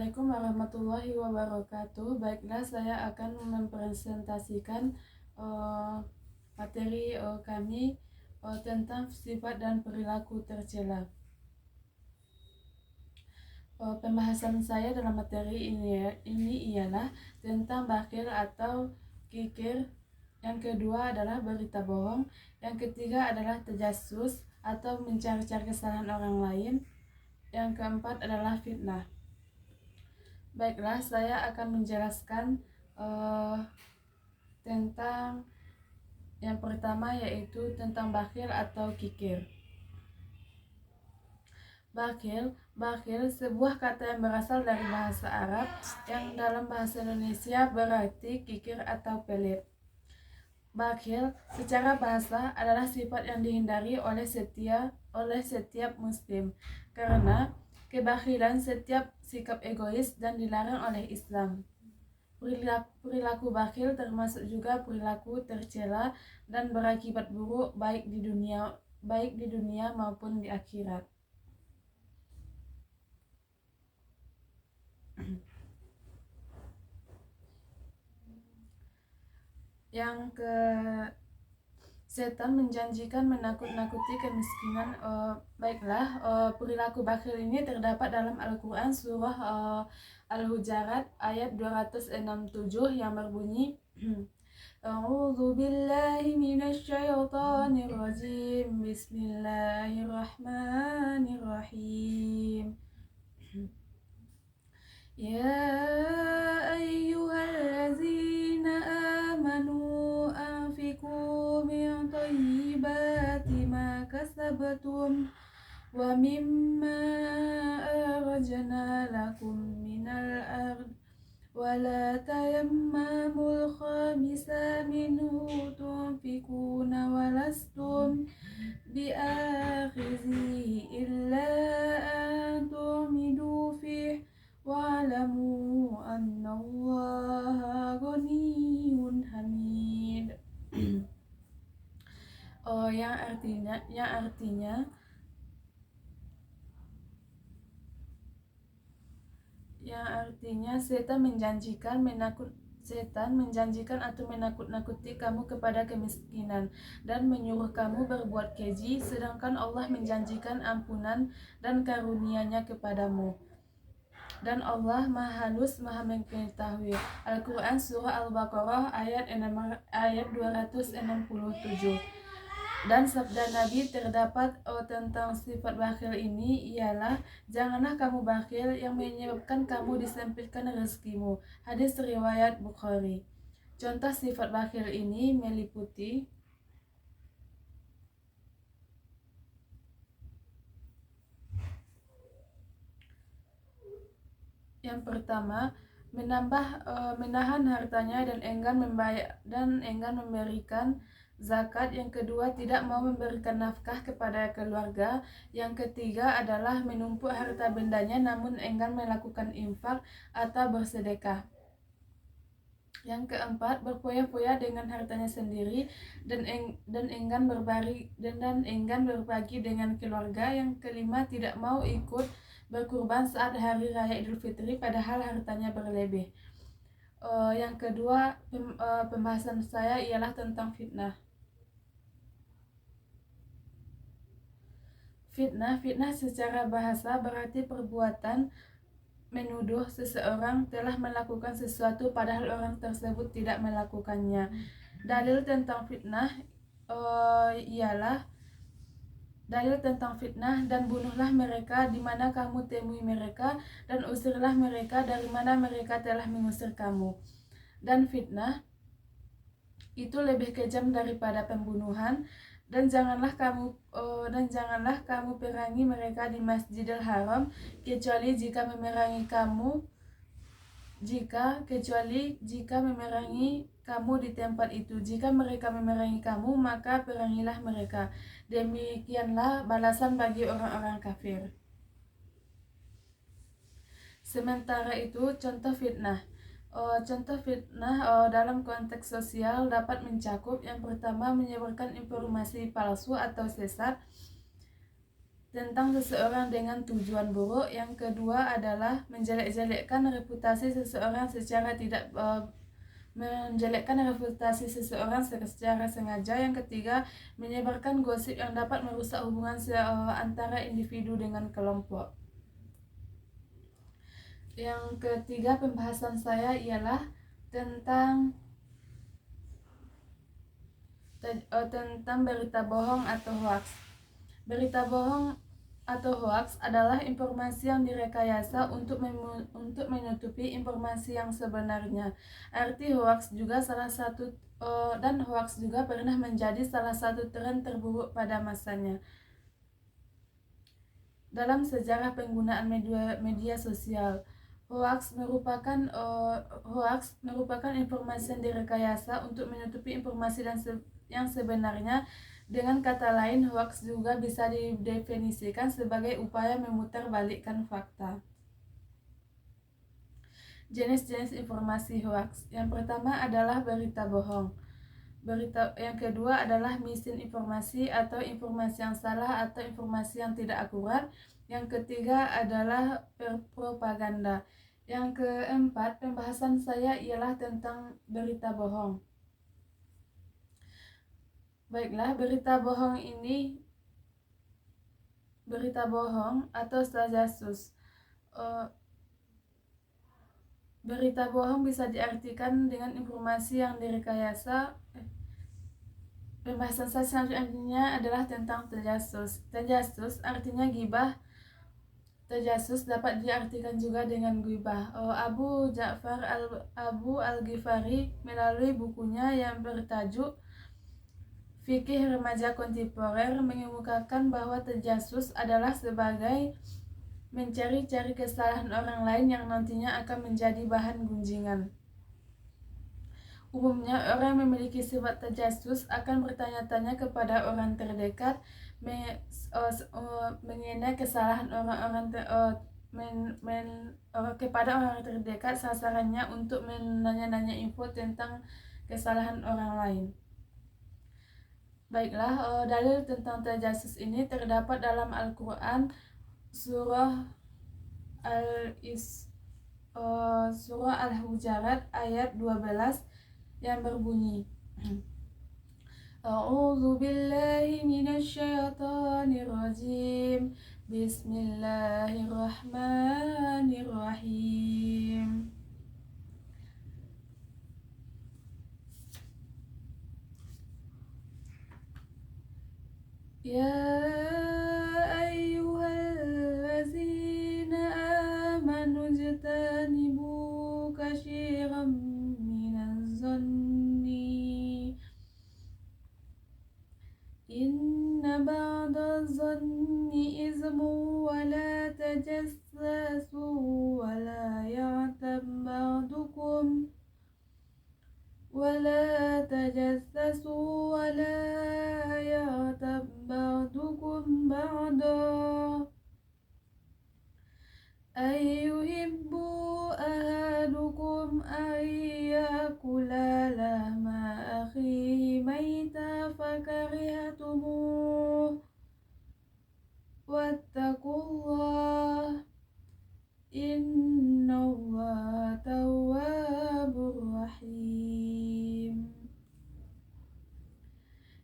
Assalamualaikum warahmatullahi wabarakatuh. Baiklah, saya akan mempresentasikan materi kami tentang sifat dan perilaku tercela. Pembahasan saya dalam materi ini ialah tentang bakhil atau kikir. Yang kedua adalah berita bohong. Yang ketiga adalah tajassus atau mencari-cari kesalahan orang lain. Yang keempat adalah fitnah. Baiklah, saya akan menjelaskan tentang yang pertama, yaitu tentang bakhil atau kikir. Bakhil sebuah kata yang berasal dari bahasa Arab yang dalam bahasa Indonesia berarti kikir atau pelit. Bakhil secara bahasa adalah sifat yang dihindari oleh setiap muslim, karena kebakhilan setiap sikap egois dan dilarang oleh Islam. Perilaku bakhil termasuk juga perilaku tercela dan berakibat buruk baik di dunia maupun di akhirat. Yang ke setan menjanjikan menakut-nakuti kemiskinan. Baiklah, perilaku bakhil ini terdapat dalam Al-Quran surah Al-Hujarat ayat 267 yang berbunyi A'udzu billahi minasyaitonir rajim. Bismillahirrahmanirrahim. Ya ayyuhallazina amanu anfiqu min thayyibati ma kasabtum wa mimma akhrajna lakum minal ard wa la tayammamul khabisa minhu tunfiquna wa lastum bi'akhizihi illa an tu'midu fihi wa'lamu annallaha ghaniyyun hamid. Yang artinya setan menjanjikan atau menakut-nakuti kamu kepada kemiskinan dan menyuruh kamu berbuat keji, sedangkan Allah menjanjikan ampunan dan karunia-Nya kepadamu. Dan Allah Maha Halus, Maha Mengetahui. Al-Quran surah Al-Baqarah ayat 267. Dan sabda Nabi terdapat tentang sifat bakhil ini ialah, janganlah kamu bakhil yang menyebabkan kamu disempitkan rezekimu. Hadis riwayat Bukhari. Contoh sifat bakhil ini meliputi yang pertama, menahan hartanya dan enggan memberikan zakat. Yang kedua, tidak mau memberikan nafkah kepada keluarga. Yang ketiga adalah menumpuk harta bendanya namun enggan melakukan infak atau bersedekah. Yang keempat, berfoya-foya dengan hartanya sendiri dan enggan berbagi dengan keluarga. Yang kelima, tidak mau ikut berkurban saat hari raya Idul Fitri padahal hartanya berlebih. Yang kedua, pembahasan saya ialah tentang fitnah. Fitnah secara bahasa berarti perbuatan menuduh seseorang telah melakukan sesuatu padahal orang tersebut tidak melakukannya. Dalil tentang fitnah ialah dalil tentang fitnah, dan bunuhlah mereka di mana kamu temui mereka, dan usirlah mereka dari mana mereka telah mengusir kamu. Dan fitnah itu lebih kejam daripada pembunuhan. Dan janganlah kamu perangi mereka di Masjidil Haram kecuali jika memerangi kamu di tempat itu. Jika mereka memerangi kamu, maka perangilah mereka. Demikianlah balasan bagi orang-orang kafir. Sementara itu, contoh fitnah dalam konteks sosial dapat mencakup, yang pertama, menyebarkan informasi palsu atau sesat tentang seseorang dengan tujuan buruk. Yang kedua adalah menjelek-jelekkan reputasi seseorang secara sengaja. Yang ketiga, menyebarkan gosip yang dapat merusak hubungan antara individu dengan kelompok. Yang ketiga, pembahasan saya ialah tentang berita bohong atau hoax. Berita bohong atau hoax adalah informasi yang direkayasa untuk menutupi informasi yang sebenarnya. Arti hoax juga hoax juga pernah menjadi salah satu tren terburuk pada masanya. Dalam sejarah penggunaan media sosial, hoax merupakan informasi yang direkayasa untuk menutupi informasi yang sebenarnya. Dengan kata lain, hoax juga bisa didefinisikan sebagai upaya memutarbalikkan fakta. Jenis-jenis informasi hoax. Yang pertama adalah berita bohong. Yang kedua adalah misinformasi atau informasi yang salah atau informasi yang tidak akurat. Yang ketiga adalah propaganda. Yang keempat, pembahasan saya ialah tentang berita bohong. Baiklah, berita bohong atau tajasus. Berita bohong bisa diartikan dengan informasi yang direkayasa. Pembahasan saya selanjutnya adalah tentang tajasus. Tajasus artinya gibah. Tajasus dapat diartikan juga dengan ghibah. Abu Ja'far Al-Ghifari melalui bukunya yang bertajuk Fikih Remaja Kontemporer mengemukakan bahwa tajasus adalah sebagai mencari-cari kesalahan orang lain yang nantinya akan menjadi bahan gunjingan. Umumnya orang yang memiliki sifat tajasus akan bertanya-tanya kepada orang terdekat mengenai kesalahan kepada orang terdekat. Sasarannya untuk menanya-nanya info tentang kesalahan orang lain. Baiklah, dalil tentang tajasus ini terdapat dalam Al-Quran surah Al-Hujarat ayat 12 yang berbunyi A'udzu billahi minasyaitonir rajim. Bismillahirrahmanirrahim. Ya ayyuhallazina amanu jtanibu katsiran minaz zanni inna ba'daz zanni ismu wa la tajassasu wa la ya'tab ba'dukum ولا تجسسوا ولا يغتب بعضكم بعضا أيحب أحدكم أن يأكل لحم أخيه ميتا فكرهتموه واتقوا الله إن الله تواب rahim.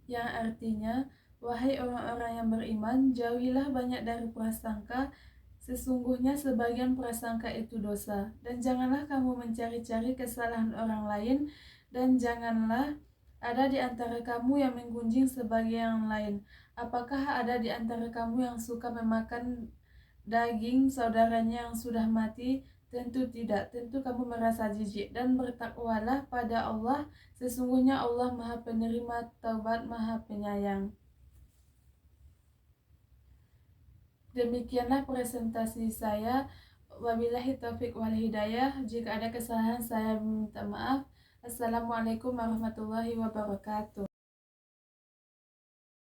Yang artinya, wahai orang-orang yang beriman, jauhilah banyak dari prasangka. Sesungguhnya sebagian prasangka itu dosa. Dan janganlah kamu mencari-cari kesalahan orang lain, dan janganlah ada di antara kamu yang menggunjing sebagian lain. Apakah ada di antara kamu yang suka memakan daging saudaranya yang sudah mati? Tentu tidak, tentu kamu merasa jijik. Dan bertakwalah pada Allah, sesungguhnya Allah Maha Penerima Taubat, Maha Penyayang. Demikianlah presentasi saya. Wabillahi taufik wal hidayah. Jika ada kesalahan saya minta maaf. Assalamualaikum warahmatullahi wabarakatuh.